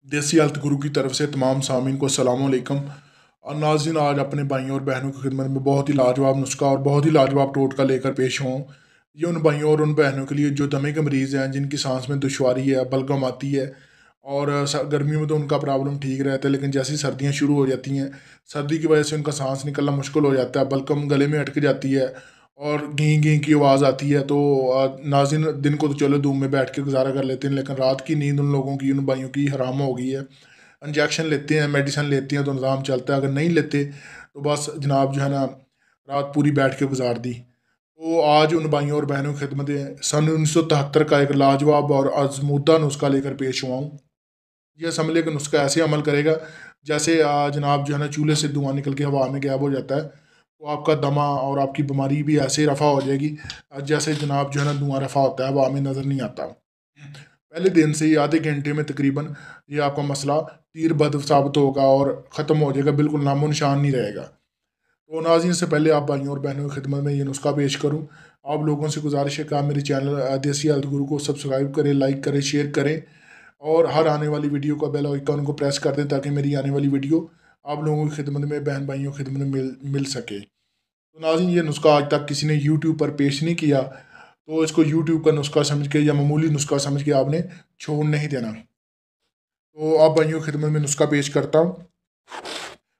देसी हेल्थ गुरु की तरफ से तमाम सामीन को अस्सलाम वालेकुम। और नाज़रीन, आज अपने भाइयों और बहनों की खिदमत में बहुत ही लाजवाब नुस्खा और बहुत ही लाजवाब टोटका लेकर पेश हूँ। ये उन भाइयों और उन बहनों के लिए जो दमे के मरीज़ हैं, जिनकी सांस में दुश्वारी है, बलगम आती है। और गर्मियों में तो उनका प्रॉब्लम ठीक रहता है, लेकिन जैसी सर्दियाँ शुरू हो जाती हैं, सर्दी की वजह से उनका सांस निकलना मुश्किल हो जाता है, बलगम गले में अटक जाती है और गी गी की आवाज़ आती है। तो नाज़रीन, दिन को तो चलो धूप में बैठ के गुजारा कर लेते हैं, लेकिन रात की नींद उन लोगों की, उन भाइयों की हराम हो गई है। इंजेक्शन लेते हैं, मेडिसिन लेते हैं तो निज़ाम चलता है, अगर नहीं लेते तो बस जनाब जो है ना, रात पूरी बैठ के गुजार दी। तो आज उन भाइयों और बहनों की खिदमत में सन 1973 का एक लाजवाब और आजमूदा नुस्खा लेकर पेश हुआ हूँ। यह समझ का नुस्खा ऐसे अमल करेगा जैसे जनाब जो है ना, चूल्हे से धुआं निकल के हवा में गायब हो जाता है। तो आपका दमा और आपकी बीमारी भी ऐसे रफ़ा हो जाएगी जैसे जनाब जो है ना, धुआं रफ़ा होता है, हवा में नज़र नहीं आता। पहले दिन से ही आधे घंटे में तकरीबन ये आपका मसला तीर बद साबित होगा और ख़त्म हो जाएगा, बिल्कुल नामो निशान नहीं रहेगा। तो नाज़रीन, से पहले आप भाइयों और बहनों की खिदमत में ये नुस्खा पेश करूँ, आप लोगों से गुजारिश है कि आप मेरे चैनल देसी हेल्थ गुरु को सब्सक्राइब करें, लाइक करें, शेयर करें और हर आने वाली वीडियो का बेल आइकन को प्रेस कर दें, ताकि मेरी आने वाली वीडियो आप लोगों की खिदमत में, बहन भाइयों की खिदमत में मिल सके। तो नाज़रीन, ये नुस्खा आज तक किसी ने यूट्यूब पर पेश नहीं किया, तो इसको यूट्यूब का नुस्खा समझ के या मामूली नुस्खा समझ के आपने छोड़ नहीं देना। तो आप भाइयों की खिदमत में नुस्खा पेश करता हूँ।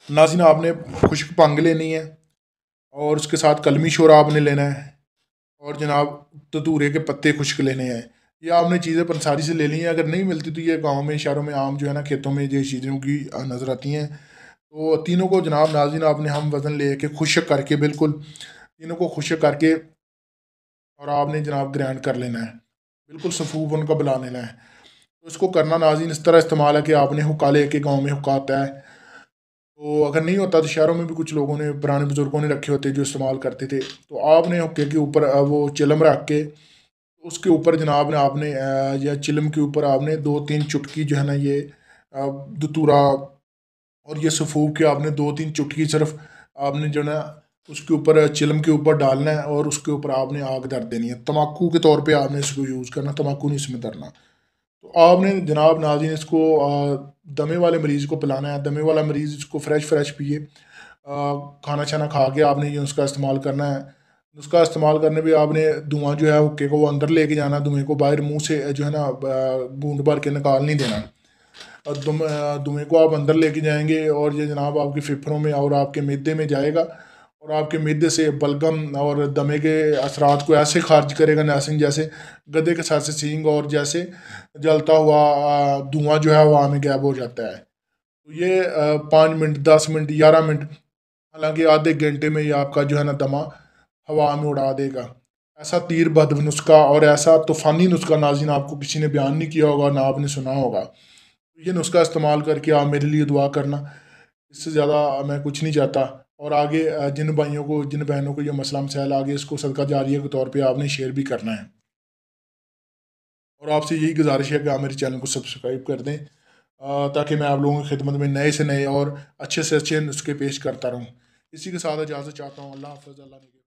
नाज़रीन, आपने खुश्क भंग लेनी है और उसके साथ कलमी शोर आपने लेना है और जनाब धतूरे के पत्ते खुश्क लेने हैं। ये आपने चीज़ें पंसारी से ले ली हैं, अगर नहीं मिलती तो ये गाँव में, शहरों में आम जो है ना, खेतों में ये चीज़ों की नज़र आती हैं। तो तीनों को जनाब नाज़रीन आपने हम वज़न ले के खुश्क करके, बिल्कुल तीनों को खुश्क करके और आपने जनाब ग्राइंड कर लेना है, बिल्कुल सफूफ उनका बना लेना है। तो इसको करना नाज़रीन इस तरह इस्तेमाल है कि आपने हुक्का लेके, गाँव में हुक्का आता है, तो अगर नहीं होता तो शहरों में भी कुछ लोगों ने, पुराने बुजुर्गों ने रखे होते जो इस्तेमाल करते थे। तो आपने हुक्के के ऊपर वो चिलम रख के, उसके ऊपर जनाब ने आपने या चिलम के ऊपर आपने 2-3 चुटकी जो है ना, ये धतूरा और ये सफ़ूफ के आपने 2-3 चुटकी सिर्फ आपने जो है ना, उसके ऊपर चिलम के ऊपर डालना है और उसके ऊपर आपने आग धर देनी है। तम्बाकू के तौर पे आपने इसको यूज़ करना, तम्बाकू नहीं इसमें धरना। तो आपने जनाब नाज़रीन इसको दमे वाले मरीज़ को पिलाना है। दमे वाला मरीज़ इसको फ्रेश फ्रेश पिए। खाना छाना खा के आपने ये उसका इस्तेमाल करना है। उसका इस्तेमाल करने पे आपने धुआं जो है हुक्के को वो अंदर लेके जाना, धुएँ को बाहर मुंह से जो है ना बूंद भर के निकाल नहीं देना। और धुएँ को आप अंदर लेके जाएंगे और ये जनाब आपके फेफड़ों में और आपके मैदे में जाएगा और आपके मैदे से बलगम और दमे के असरात को ऐसे खारिज करेगा नासिन, जैसे गधे के साथ से सींग और जैसे जलता हुआ धुआं जो है हवा में गायब हो जाता है। तो ये 5 मिनट, 10 मिनट, 11 मिनट, हालांकि आधे घंटे में ये आपका जो है ना, दमा हवा में उड़ा देगा। ऐसा तीर बद नुस्खा और ऐसा तूफ़ानी नुस्खा नाज़रीन आपको किसी ने बयान नहीं किया होगा, ना आपने सुना होगा। तो ये नुस्खा इस्तेमाल करके आप मेरे लिए दुआ करना, इससे ज़्यादा मैं कुछ नहीं चाहता। और आगे जिन भाइयों को, जिन बहनों को ये मसला मसाइल, आगे इसको सदका जारिया के तौर पे आपने शेयर भी करना है। और आपसे यही गुजारिश है कि आप मेरे चैनल को सब्सक्राइब कर दें, ताकि मैं आप लोगों की खिदमत में नए से नए और अच्छे से अच्छे नुस्खे पेश करता रहूँ। इसी के साथ इजाज़त चाहता हूँ। अल्लाह हाफ़िज़। अल्लाह ने